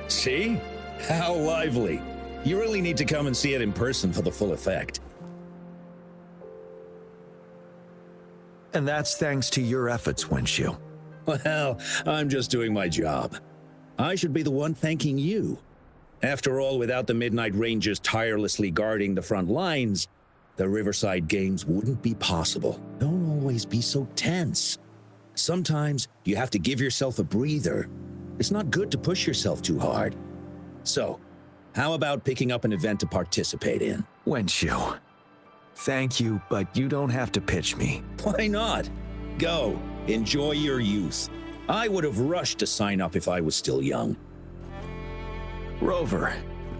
See? How lively. You really need to come and see it in person for the full effect. And that's thanks to your efforts, Wenshu. Well, I'm just doing my job. I should be the one thanking you. After all, without the Midnight Rangers tirelessly guarding the front lines, the Riverside Games wouldn't be possible. Don't always be so tense. Sometimes you have to give yourself a breather. It's not good to push yourself too hard. So, how about picking up an event to participate in? Wenshu, thank you, but you don't have to pitch me. Why not? Go, enjoy your youth. I would have rushed to sign up if I was still young. Rover,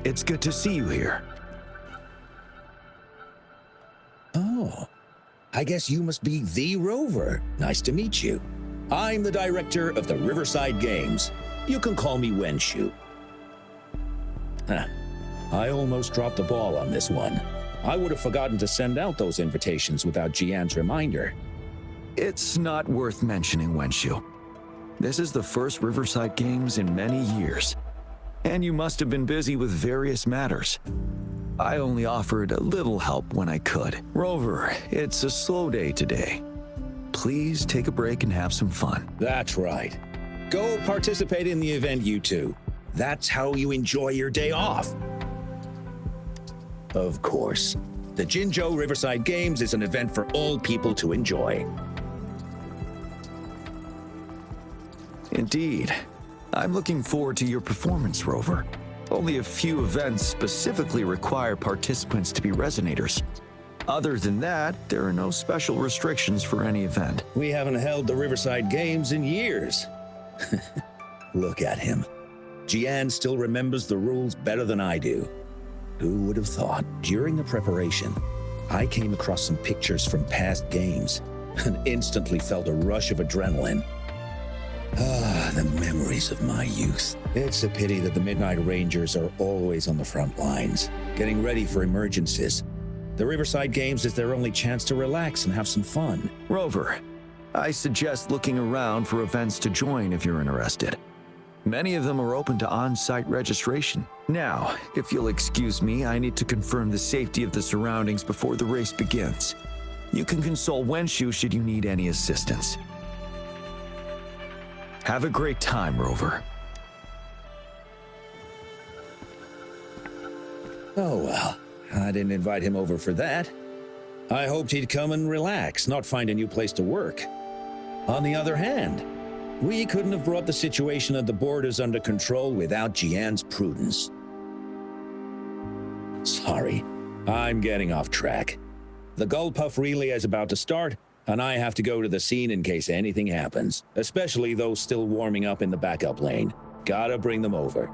it's good to see you here. Oh, I guess you must be the Rover. Nice to meet you. I'm the director of the Riverside Games. You can call me Wenshu. I almost dropped the ball on this one. I would have forgotten to send out those invitations without JIYAN's reminder. It's not worth mentioning, Wenshu. This is the first Riverside Games in many years, and you must have been busy with various matters. I only offered a little help when I could. Rover, it's a slow day today. Please take a break and have some fun. That's right. Go participate in the event, you two. That's how you enjoy your day off. Of course, the Jinzhou Riverside Games is an event for all people to enjoy. Indeed. I'm looking forward to your performance, Rover. Only a few events specifically require participants to be Resonators. Other than that, there are no special restrictions for any event. We haven't held the Riverside Games in years. Look at him. JIYAN still remembers the rules better than I do. Who would have thought? During the preparation, I came across some pictures from past games and instantly felt a rush of adrenaline. Ah, the memories of my youth. It's a pity that the Midnight Rangers are always on the front lines, getting ready for emergencies. The Riverside Games is their only chance to relax and have some fun. Rover, I suggest looking around for events to join if you're interested. Many of them are open to on-site registration. Now, if you'll excuse me, I need to confirm the safety of the surroundings before the race begins. You can consult Wenshu should you need any assistance. Have a great time, Rover. Oh well, I didn't invite him over for that. I hoped he'd come and relax, not find a new place to work. On the other hand, we couldn't have brought the situation at the borders under control without JIYAN's prudence. Sorry, I'm getting off track. The Gullpuff relay is about to start, and I have to go to the scene in case anything happens, especially those still warming up in the backup lane. Gotta bring them over.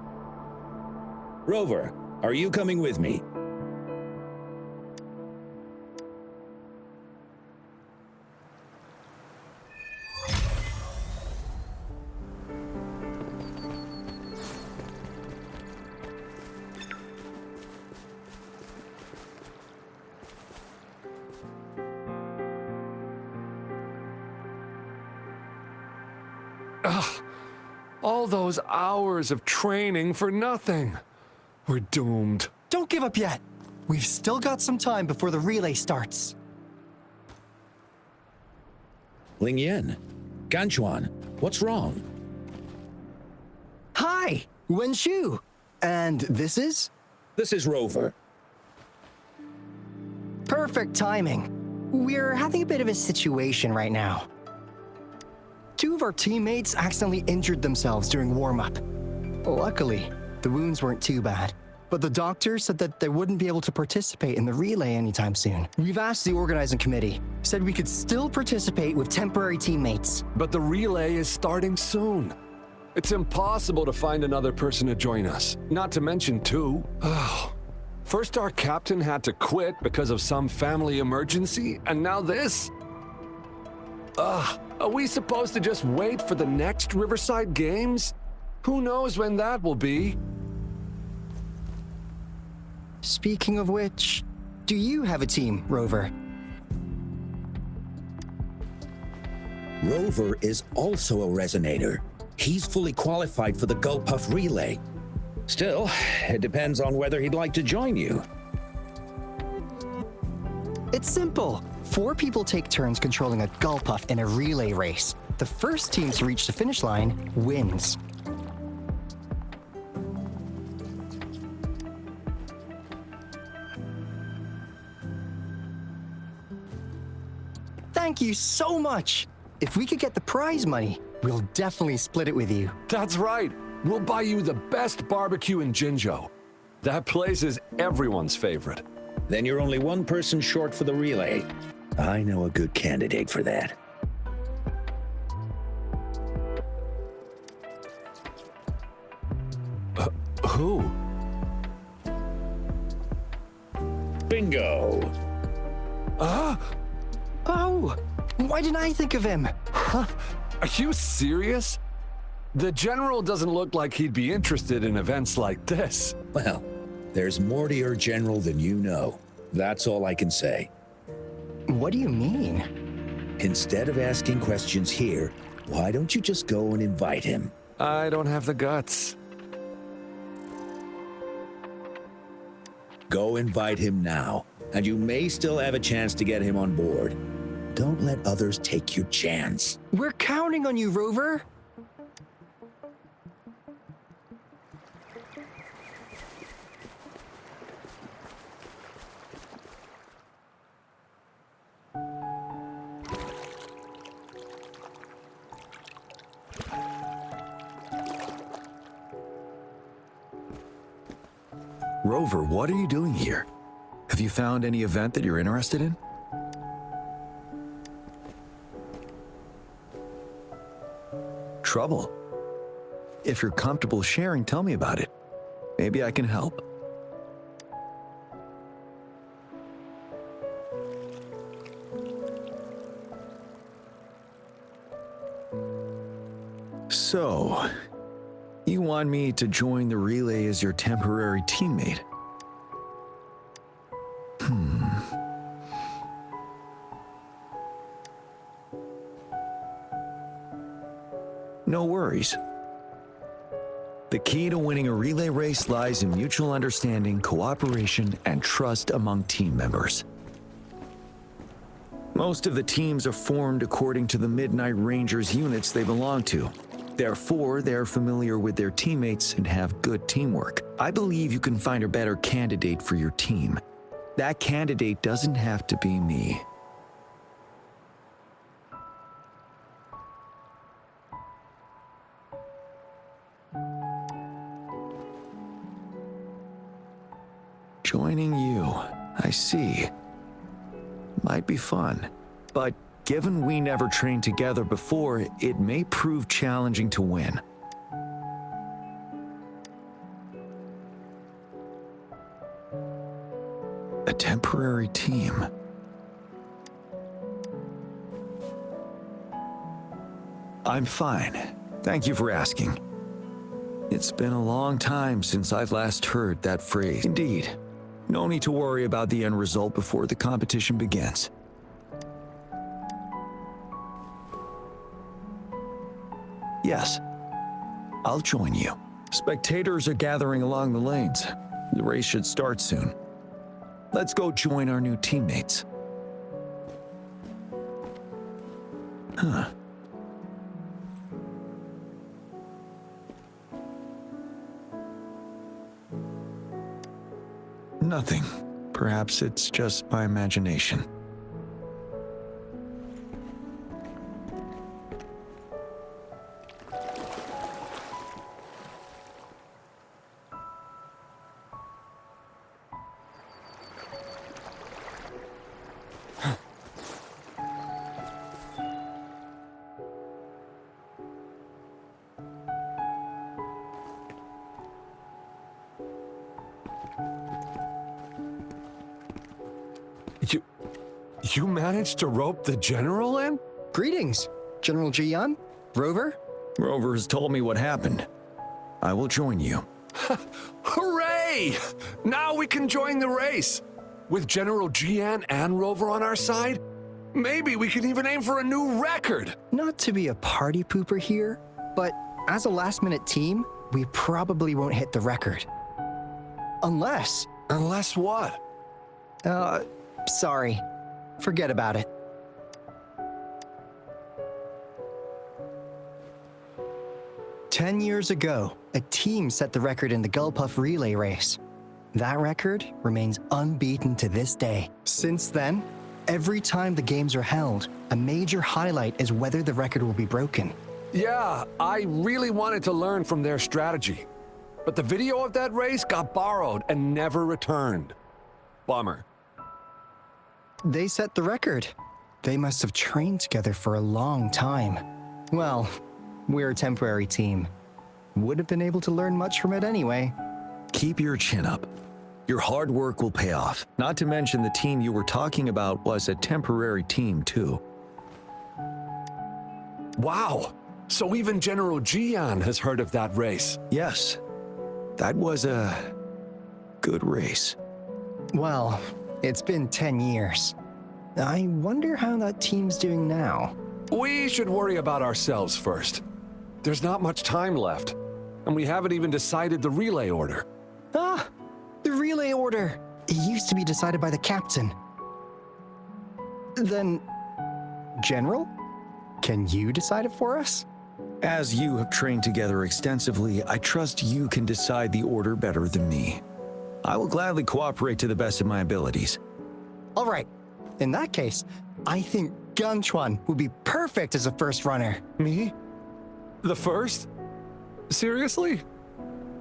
Rover, are you coming with me? Ugh, all those hours of training for nothing. We're doomed. Don't give up yet. We've still got some time before the relay starts. Lingyan, Ganchuan, what's wrong? Hi, Wenshu. And this is? This is Rover. Perfect timing. We're having a bit of a situation right now. Two of our teammates accidentally injured themselves during warm-up. Luckily, the wounds weren't too bad, but the doctor said that they wouldn't be able to participate in the relay anytime soon. We've asked the organizing committee, said we could still participate with temporary teammates. But the relay is starting soon. It's impossible to find another person to join us, not to mention two. First our captain had to quit because of some family emergency, and now this? Are we supposed to just wait for the next Riverside Games? Who knows when that will be? Speaking of which, do you have a team, Rover? Rover is also a Resonator. He's fully qualified for the Gullpuff relay. Still, it depends on whether he'd like to join you. It's simple. 4 people take turns controlling a Gulpuff in a relay race. The first team to reach the finish line wins. Thank you so much. If we could get the prize money, we'll definitely split it with you. That's right. We'll buy you the best barbecue in Jinzhou. That place is everyone's favorite. Then you're only one person short for the relay. I know a good candidate for that. Who? Bingo! Oh, why didn't I think of him? Are you serious? The General doesn't look like he'd be interested in events like this. Well, there's more to your general than you know. That's all I can say. What do you mean? Instead of asking questions here, why don't you just go and invite him? I don't have the guts. Go invite him now, and you may still have a chance to get him on board. Don't let others take your chance. We're counting on you, Rover. Rover, what are you doing here? Have you found any event that you're interested in? Trouble? If you're comfortable sharing, tell me about it. Maybe I can help. So, you want me to join the relay as your temporary teammate? No worries. The key to winning a relay race lies in mutual understanding, cooperation, and trust among team members. Most of the teams are formed according to the Midnight Rangers units they belong to. Therefore, they're familiar with their teammates and have good teamwork. I believe you can find a better candidate for your team. That candidate doesn't have to be me. Joining you, I see. Might be fun, but given we never trained together before, it may prove challenging to win. A temporary team. I'm fine. Thank you for asking. It's been a long time since I've last heard that phrase. Indeed. No need to worry about the end result before the competition begins. Yes, I'll join you. Spectators are gathering along the lanes. The race should start soon. Let's go join our new teammates. Huh. Nothing. Perhaps it's just my imagination. You managed to rope the General in? Greetings, General JIYAN, Rover. Rover has told me what happened. I will join you. Hooray! Now we can join the race. With General JIYAN and Rover on our side, maybe we can even aim for a new record. Not to be a party pooper here, but as a last-minute team, we probably won't hit the record. Unless... Unless what? Sorry. Forget about it. "10 years ago, a team set the record in the Gulpuff relay race. That record remains unbeaten to this day. Since then, every time the games are held, a major highlight is whether the record will be broken. Yeah, I really wanted to learn from their strategy. But the video of that race got borrowed and never returned. Bummer. They set the record. They must have trained together for a long time. Well, we're a temporary team. Would have been able to learn much from it anyway. Keep your chin up. Your hard work will pay off. Not to mention the team you were talking about was a temporary team too. Wow, so even General JIYAN has heard of that race. Yes, that was a good race. Well, it's been 10 years. I wonder how that team's doing now. We should worry about ourselves first. There's not much time left, and we haven't even decided the relay order. Ah, the relay order. It used to be decided by the captain. Then, General, can you decide it for us? As you have trained together extensively, I trust you can decide the order better than me. I will gladly cooperate to the best of my abilities. All right. In that case, I think Gunchuan would be perfect as a first runner. Me? The first? Seriously?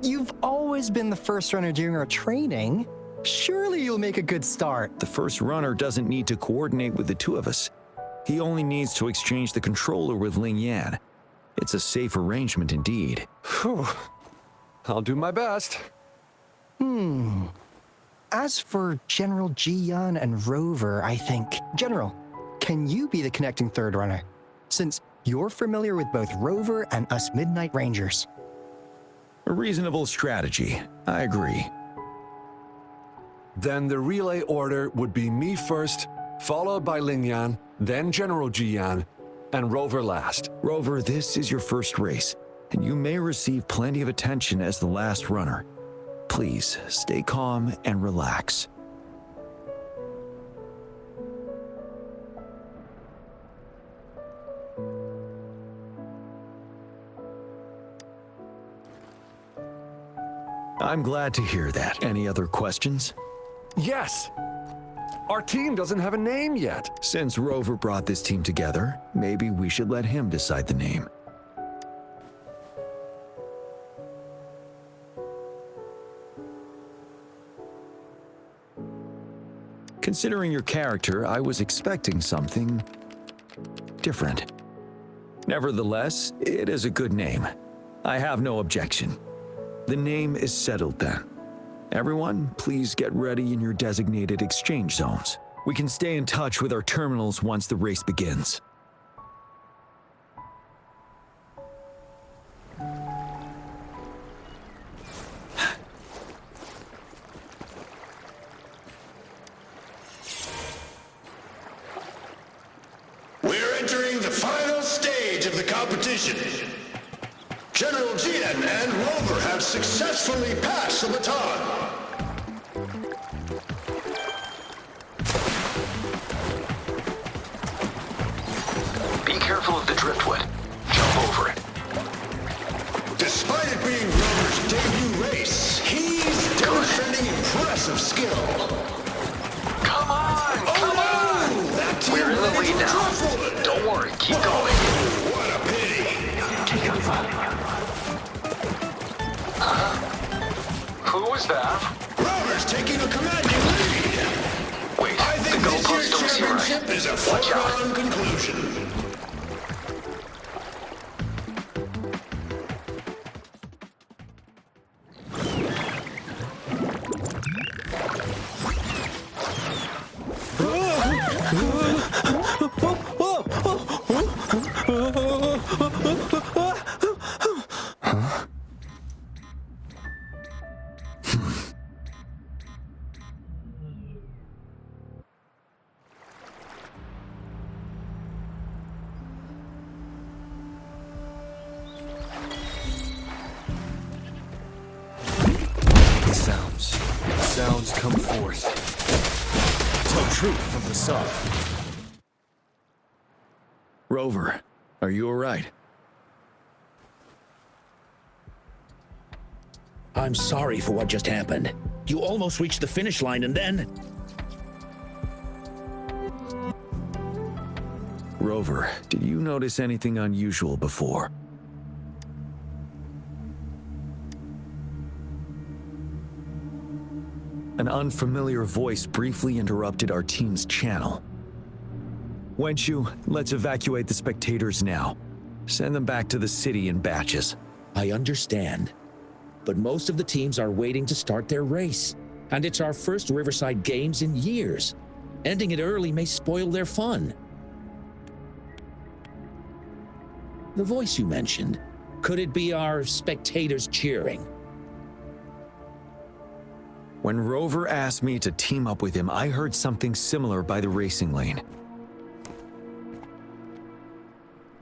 You've always been the first runner during our training. Surely you'll make a good start. The first runner doesn't need to coordinate with the two of us. He only needs to exchange the controller with Ling Yan. It's a safe arrangement indeed. Phew. I'll do my best. As for General JIYAN and Rover, I think... General, can you be the connecting third runner? Since you're familiar with both Rover and us Midnight Rangers. A reasonable strategy. I agree. Then the relay order would be me first, followed by Ling Yan, then General JIYAN, and Rover last. Rover, this is your first race, and you may receive plenty of attention as the last runner. Please, stay calm and relax. I'm glad to hear that. Any other questions? Yes! Our team doesn't have a name yet. Since Rover brought this team together, maybe we should let him decide the name. Considering your character, I was expecting something different. Nevertheless, it is a good name. I have no objection. The name is settled then. Everyone, please get ready in your designated exchange zones. We can stay in touch with our terminals once the race begins. We're entering the final stage of the competition. General JIYAN and Rover have successfully passed the baton. Be careful of the driftwood. Jump over it. Despite it being Rover's debut race, he's demonstrating impressive skill. Come on! Come on! That team We're in the ready lead for now. driftwood. Don't worry, keep going. What a pity. Who was that? Rover's taking a commanding lead. Wait, I the think this year's goalposts don't seem championship right. is a Watch out. foregone conclusion. Sounds. Sounds come forth. Tell truth of the sun. Rover, are you all right? I'm sorry for what just happened. You almost reached the finish line and then... Rover, did you notice anything unusual before? An unfamiliar voice briefly interrupted our team's channel. Wenshu, let's evacuate the spectators now. Send them back to the city in batches. I understand. But most of the teams are waiting to start their race. And it's our first Riverside Games in years. Ending it early may spoil their fun. The voice you mentioned, could it be our spectators cheering? When Rover asked me to team up with him, I heard something similar by the racing lane.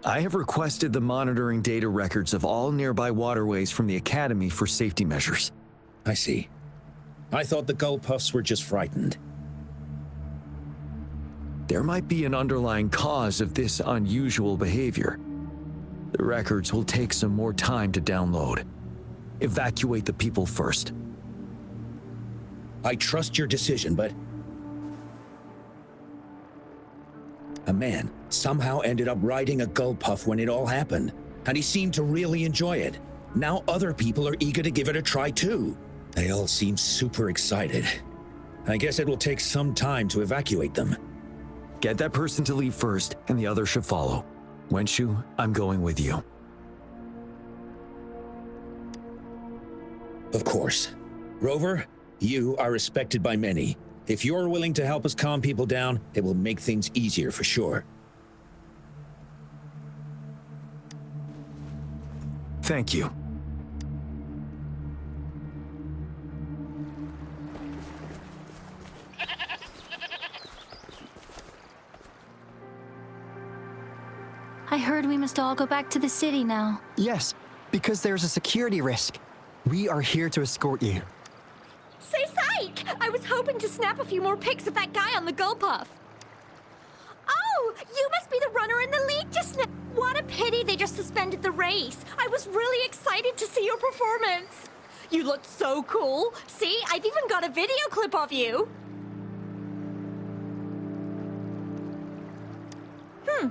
I have requested the monitoring data records of all nearby waterways from the Academy for safety measures. I see. I thought the Gull Puffs were just frightened. There might be an underlying cause of this unusual behavior. The records will take some more time to download. Evacuate the people first. I trust your decision, but... A man somehow ended up riding a Gull Puff when it all happened, and he seemed to really enjoy it. Now other people are eager to give it a try too. They all seem super excited. I guess it will take some time to evacuate them. Get that person to leave first, and the others should follow. Wenshu, I'm going with you. Of course. Rover, you are respected by many. If you're willing to help us calm people down, it will make things easier for sure. Thank you. I heard we must all go back to the city now. Yes, because there's a security risk. We are here to escort you. Say, psych! I was hoping to snap a few more pics of that guy on the Gull Puff. Oh, you must be the runner in the lead just now. What a pity they just suspended the race. I was really excited to see your performance. You looked so cool. See, I've even got a video clip of you.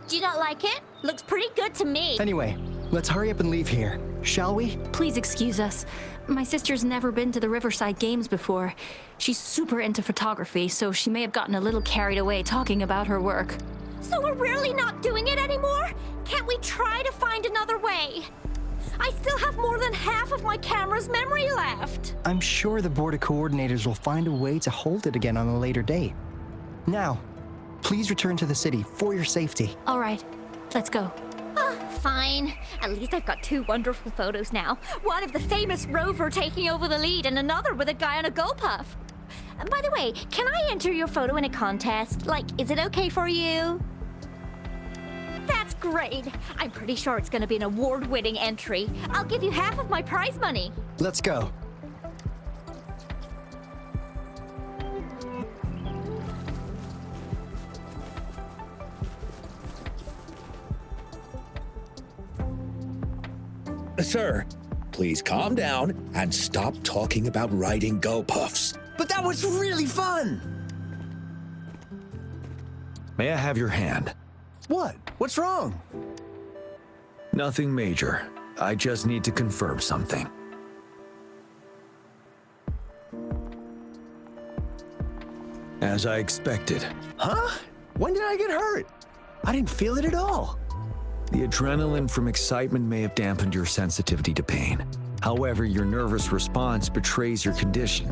Do you not like it? Looks pretty good to me. Anyway, let's hurry up and leave here, shall we? Please excuse us. My sister's never been to the Riverside Games before. She's super into photography, so she may have gotten a little carried away talking about her work. So we're really not doing it anymore? Can't we try to find another way? I still have more than half of my camera's memory left. I'm sure the board of coordinators will find a way to hold it again on a later date. Now, please return to the city for your safety. All right, let's go. Fine. At least I've got two wonderful photos now. One of the famous Rover taking over the lead and another with a guy on a Gull Puff. And by the way, can I enter your photo in a contest? Like, is it okay for you? That's great. I'm pretty sure it's going to be an award-winning entry. I'll give you half of my prize money. Let's go. Sir, please calm down and stop talking about riding Gull Puffs. But that was really fun! May I have your hand? What? What's wrong? Nothing major. I just need to confirm something. As I expected. Huh? When did I get hurt? I didn't feel it at all. The adrenaline from excitement may have dampened your sensitivity to pain. However, your nervous response betrays your condition.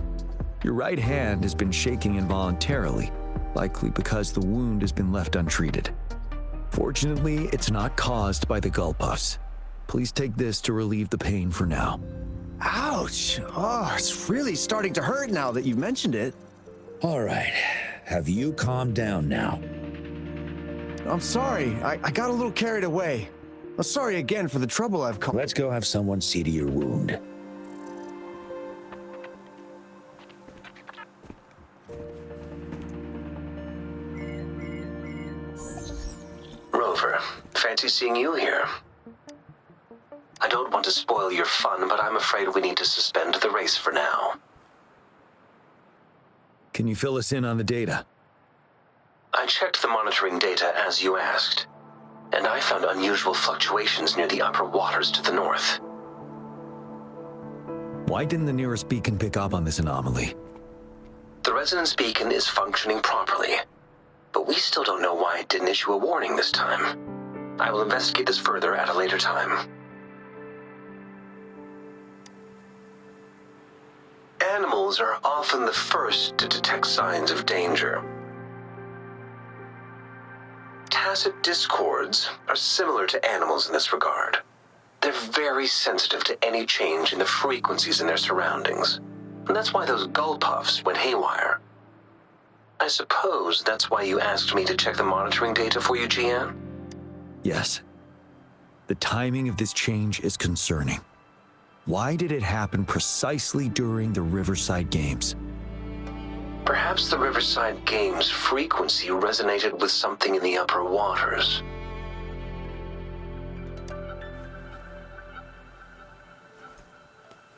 Your right hand has been shaking involuntarily, likely because the wound has been left untreated. Fortunately, it's not caused by the Gull Puffs. Please take this to relieve the pain for now. Ouch! Oh, it's really starting to hurt now that you've mentioned it. All right, have you calmed down now? I'm sorry, I got a little carried away. I'm sorry again for the trouble I've caused. Let's go have someone see to your wound. fancy seeing you here. I don't want to spoil your fun, but I'm afraid we need to suspend the race for now. Can you fill us in on the data? I checked the monitoring data as you asked, and I found unusual fluctuations near the upper waters to the north. Why didn't the nearest beacon pick up on this anomaly? The resonance beacon is functioning properly, but we still don't know why it didn't issue a warning this time. I will investigate this further at a later time. Animals are often the first to detect signs of danger. Tacit discords are similar to animals in this regard. They're very sensitive to any change in the frequencies in their surroundings. And that's why those gull puffs went haywire. I suppose that's why you asked me to check the monitoring data for you, JIYAN? Yes. The timing of this change is concerning. Why did it happen precisely during the Riverside Games? Perhaps the Riverside Games' frequency resonated with something in the upper waters.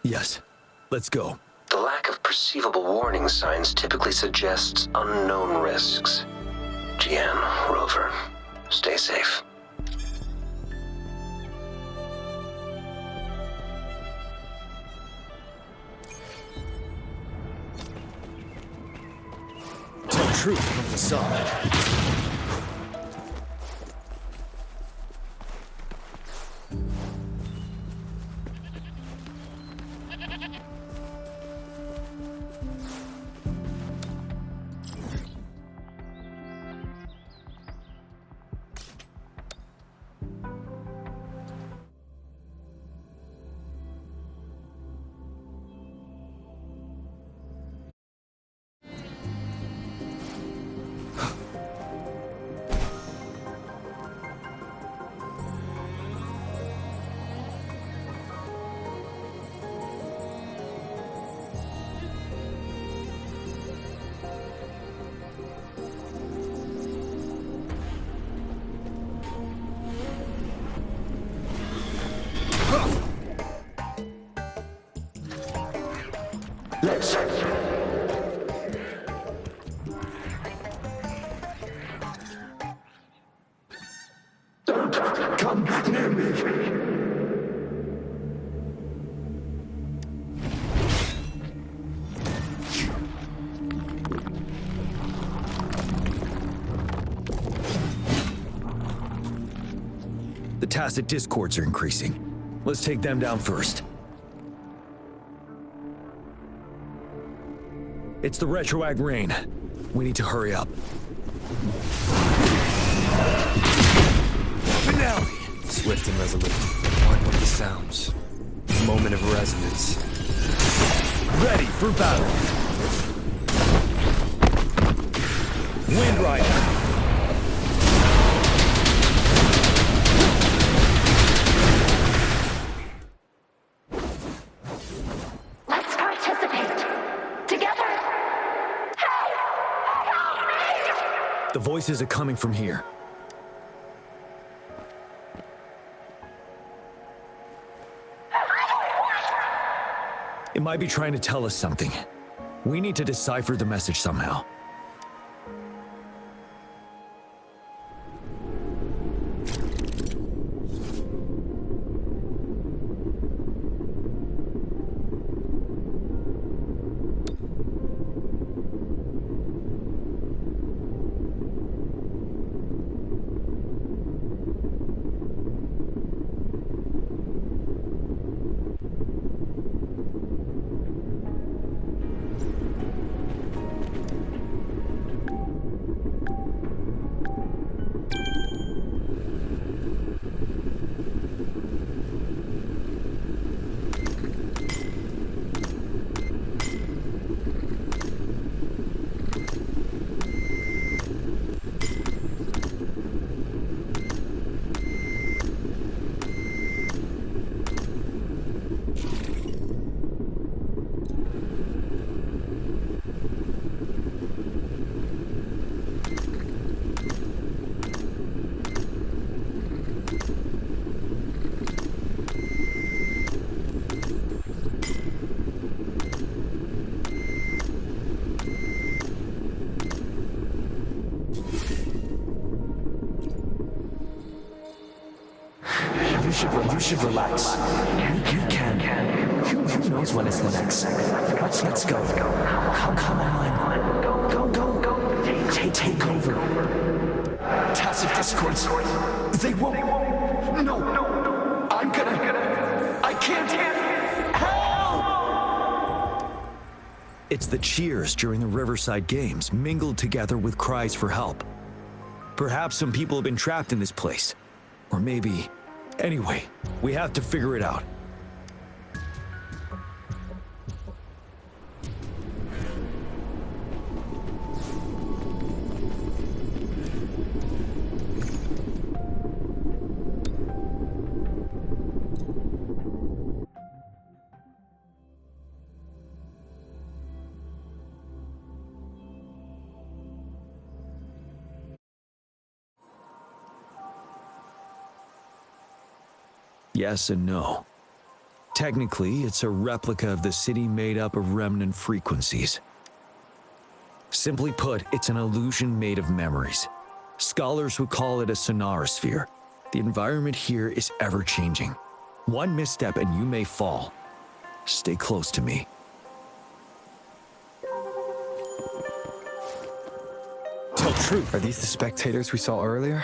Yes. Let's go. The lack of perceivable warning signs typically suggests unknown risks. JIYAN, Rover, stay safe. Tell truth from the sun. Let's don't come near me. The tacit discords are increasing. Let's take them down first. It's the retroag rain. We need to hurry up. Finale! Swift and resolute. One with the sounds. Moment of resonance. Ready for battle. Wind Rider. Let's participate. Together. The voices are coming from here. It might be trying to tell us something. We need to decipher the message somehow. should relax. You can. Who knows when it's the next? Let's go. Come on. Go. Take over. Tacit discords. They won't. No. I can't. Help! It's the cheers during the Riverside Games mingled together with cries for help. Perhaps some people have been trapped in this place. Or maybe... Anyway, we have to figure it out. Yes and no. Technically, it's a replica of the city made up of remnant frequencies. Simply put, it's an illusion made of memories. Scholars would call it a sonarosphere. The environment here is ever-changing. One misstep and you may fall. Stay close to me. Tell truth. Are these the spectators we saw earlier?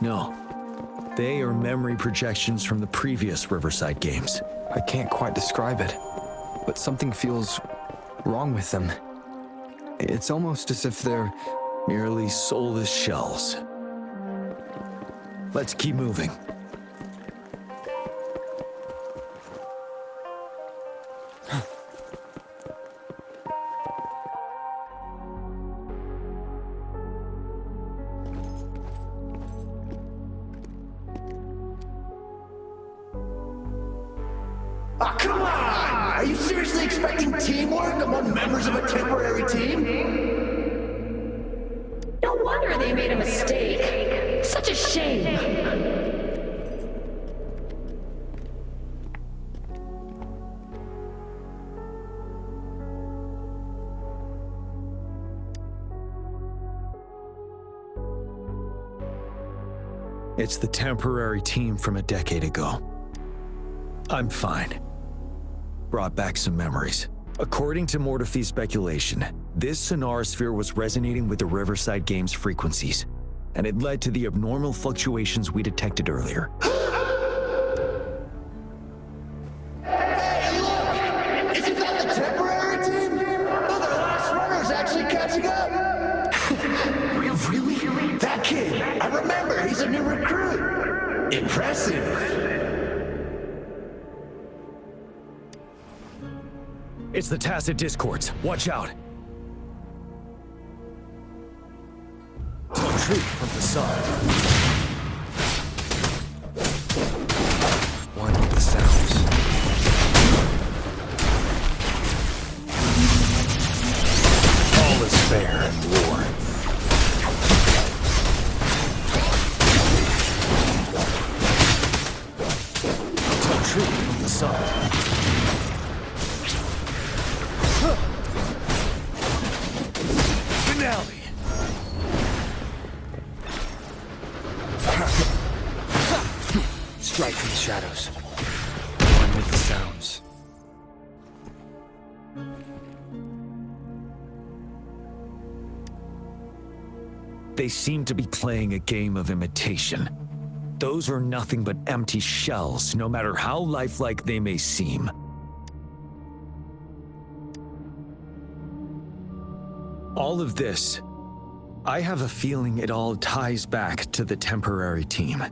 No. They are memory projections from the previous Riverside Games. I can't quite describe it, but something feels wrong with them. It's almost as if they're merely soulless shells. Let's keep moving. Oh, come on! Are you seriously expecting teamwork among members of a temporary team? No wonder they made a mistake. Such a shame. It's the temporary team from a decade ago. I'm fine. Brought back some memories. According to Mortefy's speculation, this sonarosphere was resonating with the Riverside Games frequencies, and it led to the abnormal fluctuations we detected earlier. Hey, look! Isn't that the temporary team? Oh, the last runner's actually catching up! Really? That kid! I remember, he's a new recruit! Impressive! It's the tacit discords. Watch out. Tell truth from the sun. one with the sounds. All is fair in war. Tell truth from the sun. Finale! Strike from the shadows. One with the sounds. They seem to be playing a game of imitation. Those are nothing but empty shells, no matter how lifelike they may seem. All of this, I have a feeling it all ties back to the temporary team.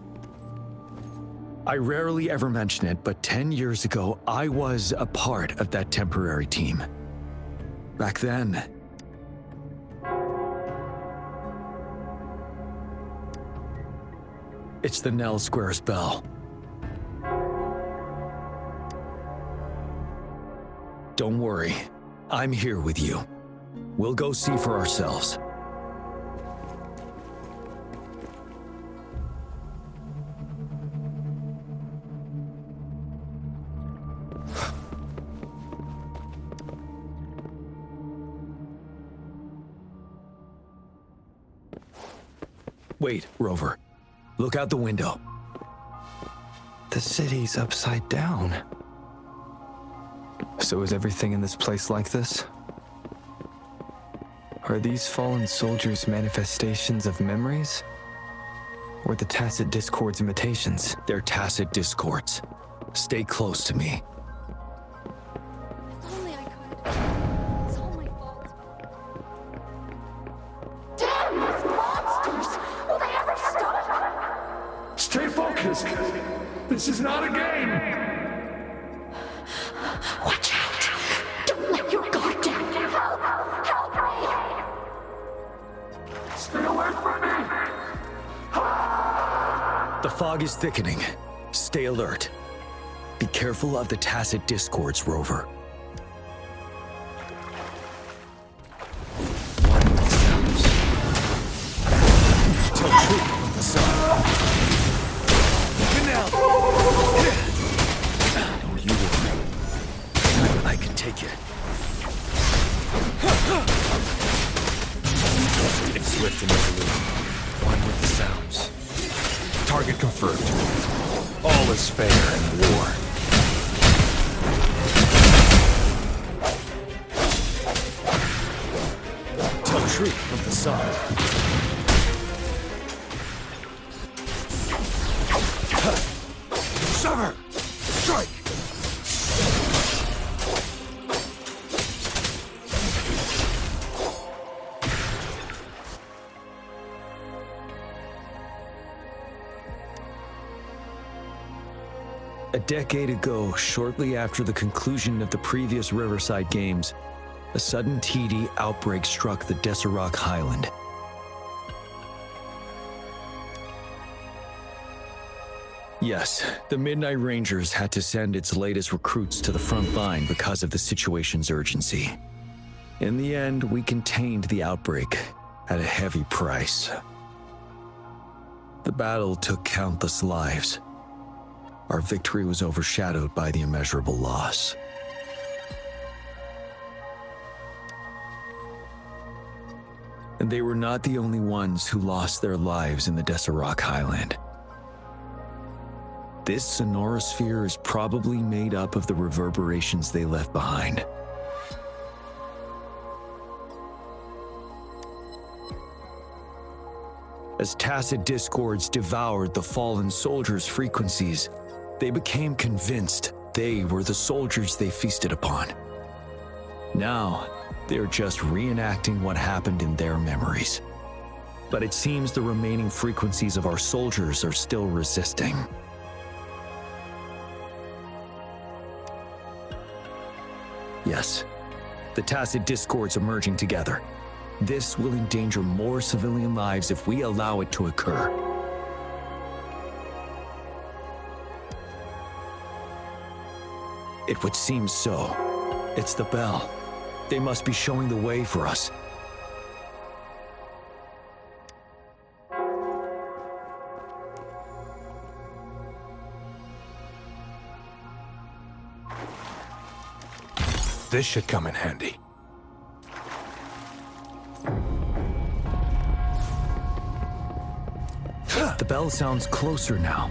I rarely ever mention it, but 10 years ago, I was a part of that temporary team. Back then, it's the Nell Squares bell. Don't worry, I'm here with you. We'll go see for ourselves. Wait, Rover. Look out the window. The city's upside down. So is everything in this place like this? Are these fallen soldiers manifestations of memories? Or the Tacit Discord's imitations? They're Tacit Discords. Stay close to me. If only I could. It's all my fault. Damn these monsters! Will they ever stop? Stay focused. This is not a game. Watch out! Don't let your guard down! Help! Help me! Stay away from me. The fog is thickening. Stay alert. Be careful of the Tacit Discords, Rover. One with sounds. Tell truth from the sun. Open now! Don't you worry. I can take it. It's swift and resolute. One with the sounds. Target confirmed. All is fair in war. Tell truth from the sun. Sever! Strike! A decade ago, shortly after the conclusion of the previous Riverside Games, a sudden TD outbreak struck the Deserac Highland. Yes, the Midnight Rangers had to send its latest recruits to the front line because of the situation's urgency. In the end, we contained the outbreak at a heavy price. The battle took countless lives. Our victory was overshadowed by the immeasurable loss. And they were not the only ones who lost their lives in the Deserac Highland. This sonorosphere is probably made up of the reverberations they left behind. As Tacit Discords devoured the fallen soldiers' frequencies, they became convinced they were the soldiers they feasted upon. Now, they're just reenacting what happened in their memories. But it seems the remaining frequencies of our soldiers are still resisting. Yes, the Tacit Discords are merging together. This will endanger more civilian lives if we allow it to occur. It would seem so. It's the bell. They must be showing the way for us. This should come in handy. The bell sounds closer now.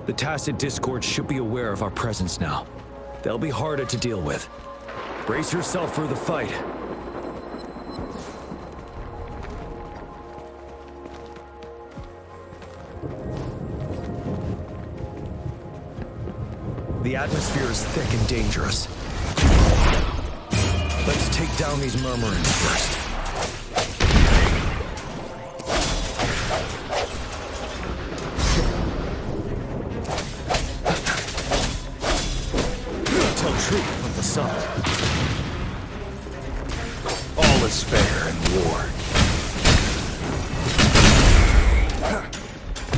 The Tacit Discord should be aware of our presence now. They'll be harder to deal with. Brace yourself for the fight. The atmosphere is thick and dangerous. Let's take down these murmurings first. Tell truth from the sun. All is fair in war.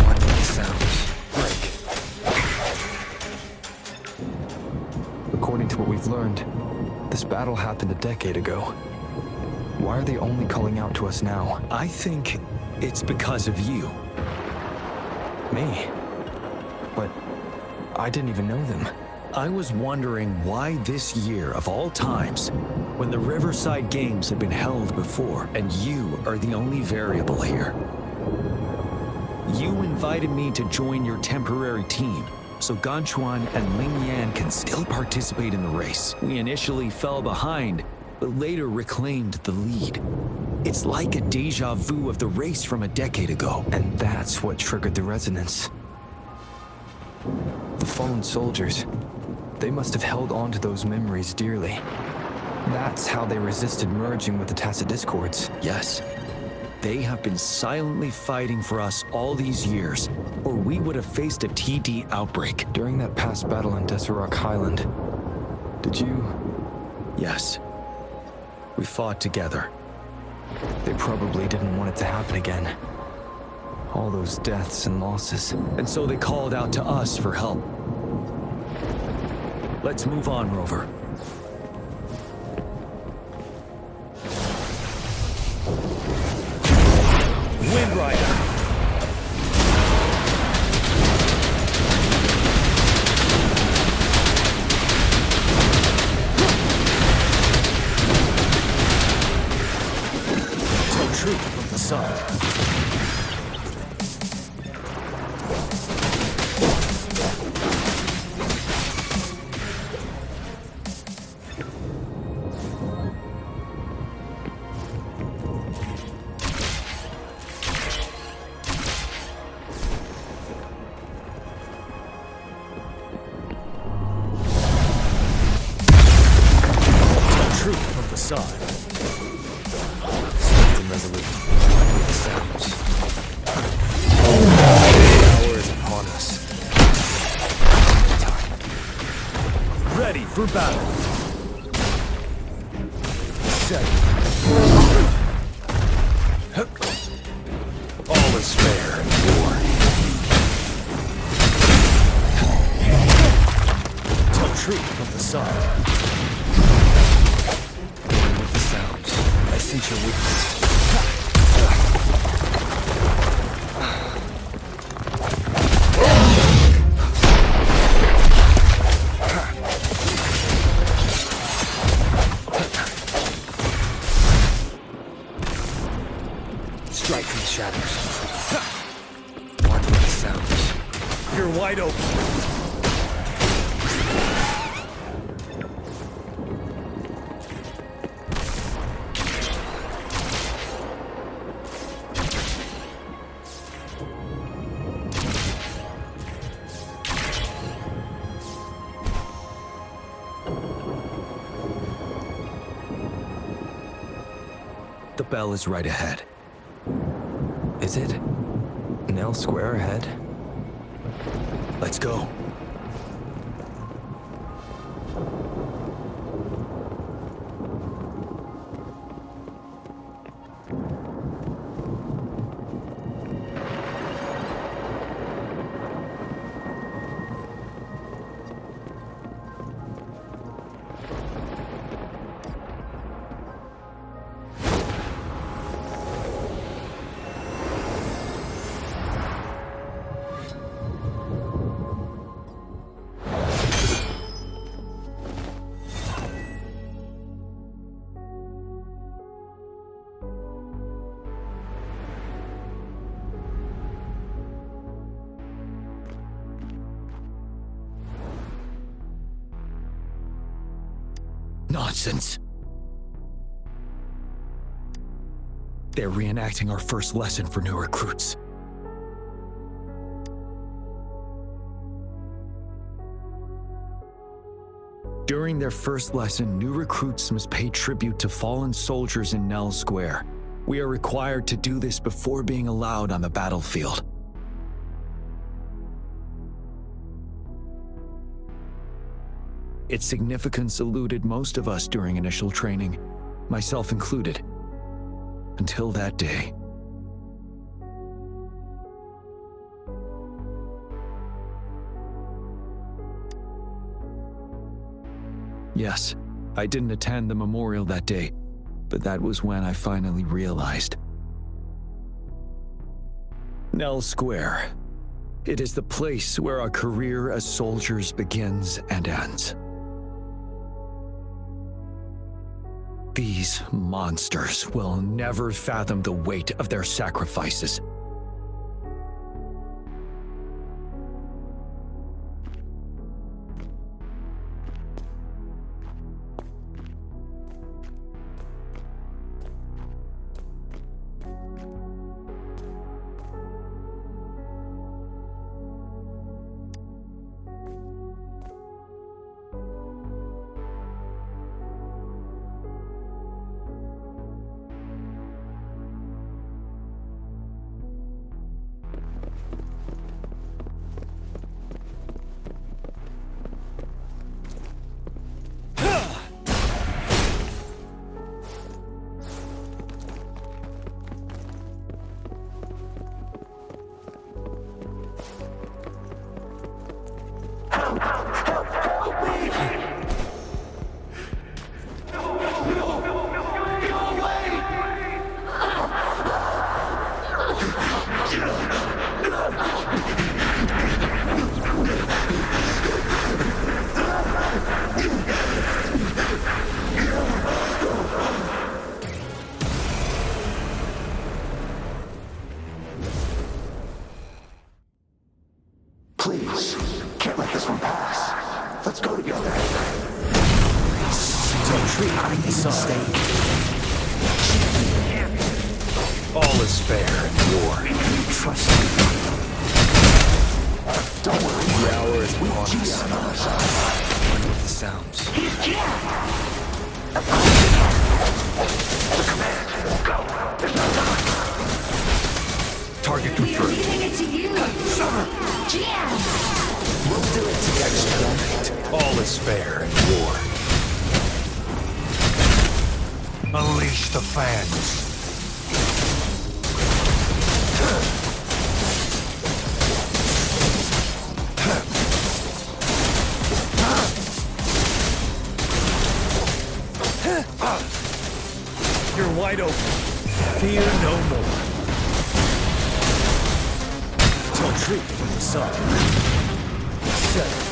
One with sounds. Break. According to what we've learned, this battle happened a decade ago. Why are they only calling out to us now? I think it's because of you. Me? But I didn't even know them. I was wondering why this year of all times, when the Riverside Games had been held before, and you are the only variable here. You invited me to join your temporary team, so Ganchuan and Ling Yan can still participate in the race. We initially fell behind, but later reclaimed the lead. It's like a deja vu of the race from a decade ago. And that's what triggered the resonance. The fallen soldiers, they must have held on to those memories dearly. That's how they resisted merging with the Tacit Discords. Yes. They have been silently fighting for us all these years, or we would have faced a TD outbreak. During that past battle in Deserock Highland, did you... Yes. We fought together. They probably didn't want it to happen again. All those deaths and losses. And so they called out to us for help. Let's move on, Rover. Wind Rider! Tell truth from the sun. Side. Swift and resolute. With the sounds. Power is upon us. Ready for battle. Set. All is fair in war. Tell truth from the side. I sense your weakness. Strike from the shadows. Watch what the sounds. You're wide open. The bell is right ahead. Is it? Nell Square ahead? Let's go. Nonsense. They're reenacting our first lesson for new recruits. During their first lesson, new recruits must pay tribute to fallen soldiers in Nell Square. We are required to do this before being allowed on the battlefield. Its significance eluded most of us during initial training, myself included, until that day. Yes, I didn't attend the memorial that day, but that was when I finally realized. Nell Square. It is the place where our career as soldiers begins and ends. These monsters will never fathom the weight of their sacrifices. Please, can't let this one pass. Let's go together. Don't treat me the mistake. All is fair in war. Trust me. Don't worry. The hour is upon us. JIYAN on our side. One with the sounds. The command. Go. There's no time. Target We are confirmed. leaving it to you. JIYAN! We'll do it together. All is fair in war. Unleash the fans. You're wide open. Fear no more. Don't treat for the sun. Settle.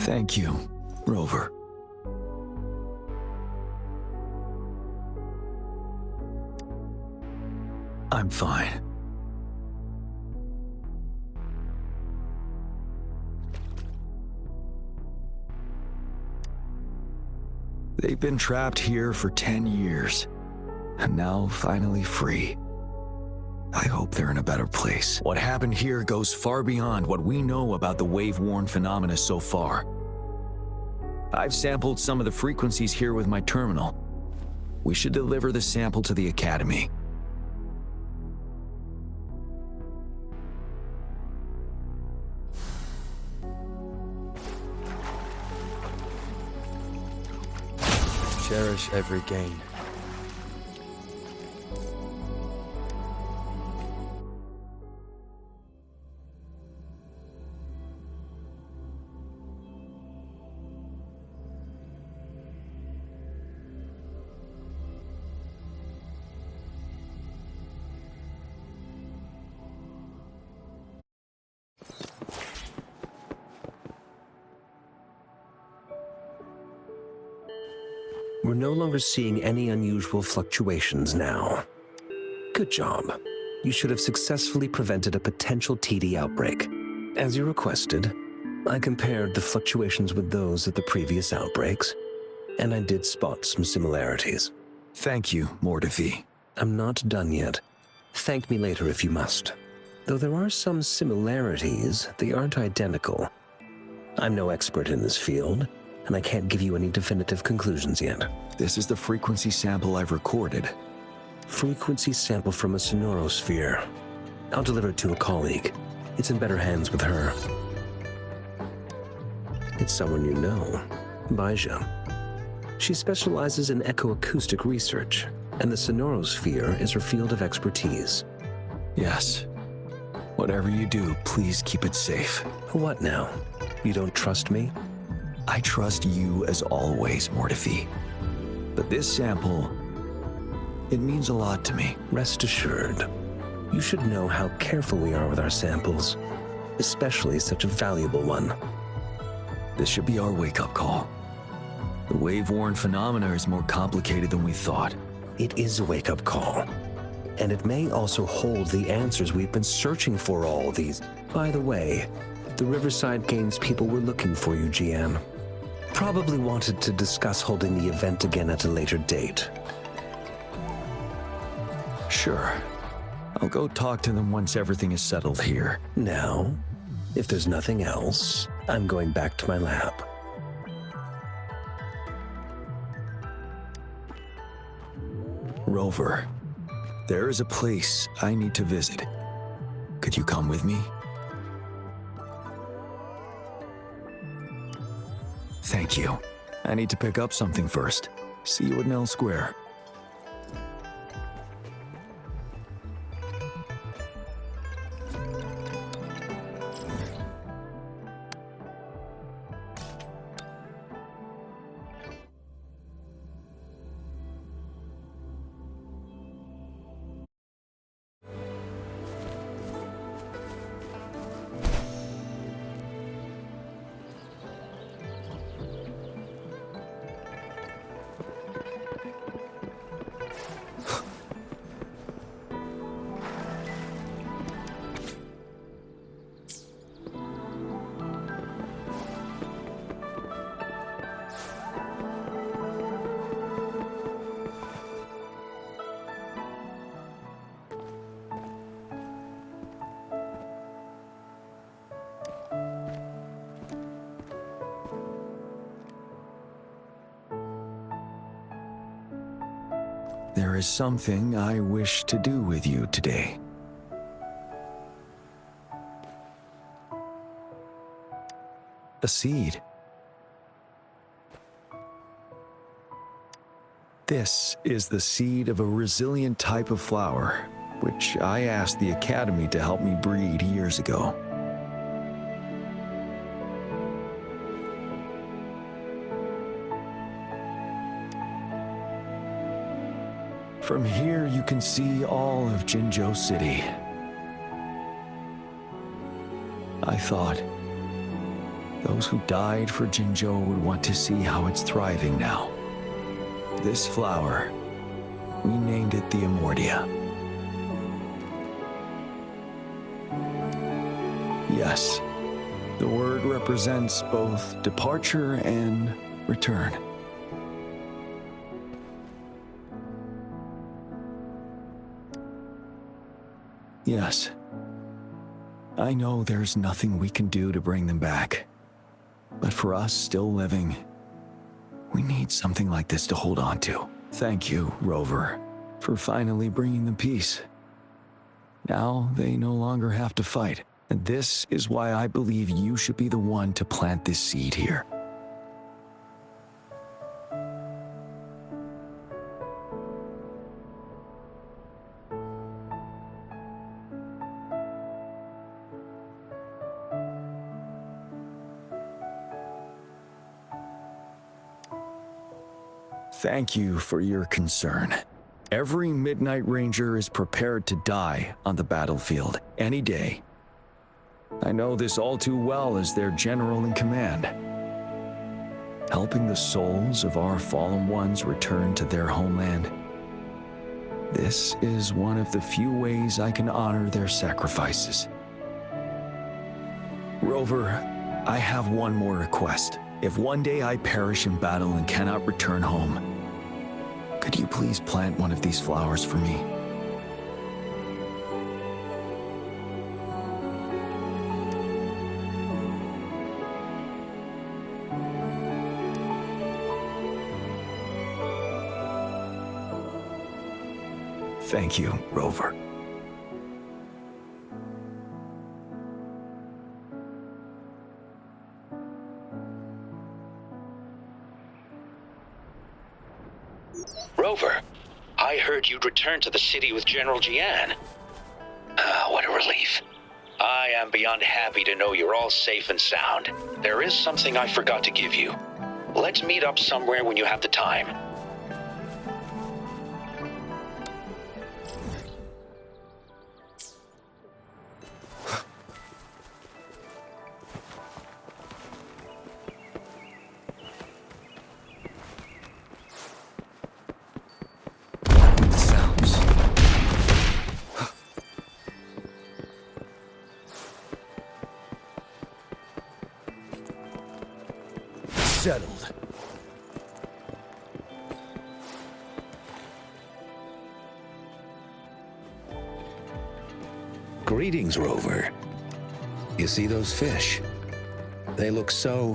Thank you, Rover. I'm fine. They've been trapped here for 10 years, and now finally free. I hope they're in a better place. What happened here goes far beyond what we know about the wave-worn phenomena so far. I've sampled some of the frequencies here with my terminal. We should deliver the sample to the Academy. Cherish every gain. We're no longer seeing any unusual fluctuations now. Good job. You should have successfully prevented a potential TD outbreak. As you requested, I compared the fluctuations with those of the previous outbreaks, and I did spot some similarities. Thank you, Mortifi. I'm not done yet. Thank me later if you must. Though there are some similarities, they aren't identical. I'm no expert in this field, and I can't give you any definitive conclusions yet. This is the frequency sample I've recorded. Frequency sample from a sonorosphere. I'll deliver it to a colleague. It's in better hands with her. It's someone you know, Baija. She specializes in echoacoustic research, and the sonorosphere is her field of expertise. Yes. Whatever you do, please keep it safe. What now? You don't trust me? I trust you as always, Mortifi. But this sample, it means a lot to me. Rest assured. You should know how careful we are with our samples, especially such a valuable one. This should be our wake-up call. The wave-worn phenomena is more complicated than we thought. It is a wake-up call. And it may also hold the answers we've been searching for all these. By the way, the Riverside Games people were looking for you, JIYAN. Probably wanted to discuss holding the event again at a later date. Sure. I'll go talk to them once everything is settled here. Now, if there's nothing else, I'm going back to my lab. Rover, there is a place I need to visit. Could you come with me? Thank you. I need to pick up something first. See you at Nell Square. There is something I wish to do with you today. A seed. This is the seed of a resilient type of flower, which I asked the Academy to help me breed years ago. From here, you can see all of Jinzhou City. I thought those who died for Jinzhou would want to see how it's thriving now. This flower, we named it the Amortia. Yes, the word represents both departure and return. Yes. I know there's nothing we can do to bring them back. But for us still living, we need something like this to hold on to. Thank you, Rover, for finally bringing them peace. Now they no longer have to fight. And this is why I believe you should be the one to plant this seed here. Thank you for your concern. Every Midnight Ranger is prepared to die on the battlefield any day. I know this all too well as their general in command. helping the souls of our fallen ones return to their homeland. This is one of the few ways I can honor their sacrifices. Rover, I have one more request. If one day I perish in battle and cannot return home, could you please plant one of these flowers for me? Thank you, Rover. Rover, I heard you'd returned to the city with General JIYAN. Ah, what a relief. I am beyond happy to know you're all safe and sound. There is something I forgot to give you. Let's meet up somewhere when you have the time. Settled. Greetings, Rover. You see those fish? They look so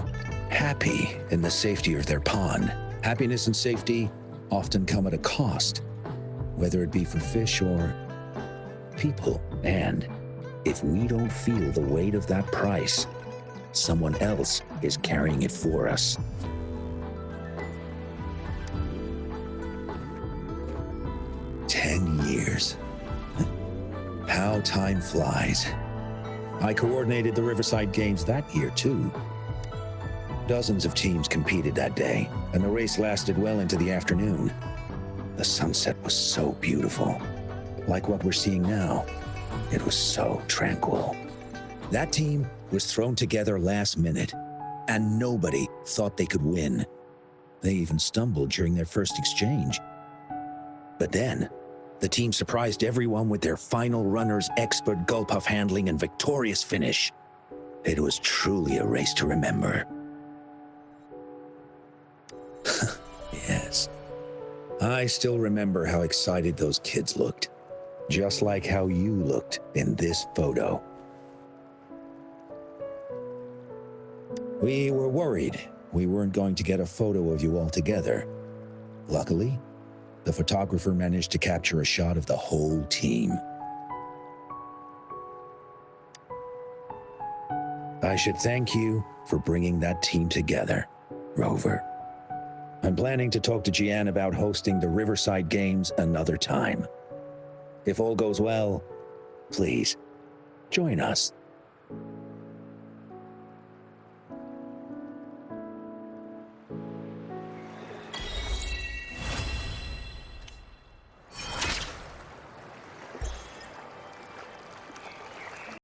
happy in the safety of their pond. Happiness and safety often come at a cost, whether it be for fish or people. And if we don't feel the weight of that price, someone else is carrying it for us. Years. How time flies. I coordinated the Riverside Games that year, too. Dozens of teams competed that day, and the race lasted well into the afternoon. The sunset was so beautiful. Like what we're seeing now, it was so tranquil. That team was thrown together last minute, and nobody thought they could win. They even stumbled during their first exchange. But then, the team surprised everyone with their final runner's expert gulpuff handling and victorious finish. It was truly a race to remember. Yes. I still remember how excited those kids looked, just like how you looked in this photo. We were worried we weren't going to get a photo of you all together. Luckily, the photographer managed to capture a shot of the whole team. I should thank you for bringing that team together, Rover. I'm planning to talk to JIYAN about hosting the Riverside Games another time. If all goes well, please, join us.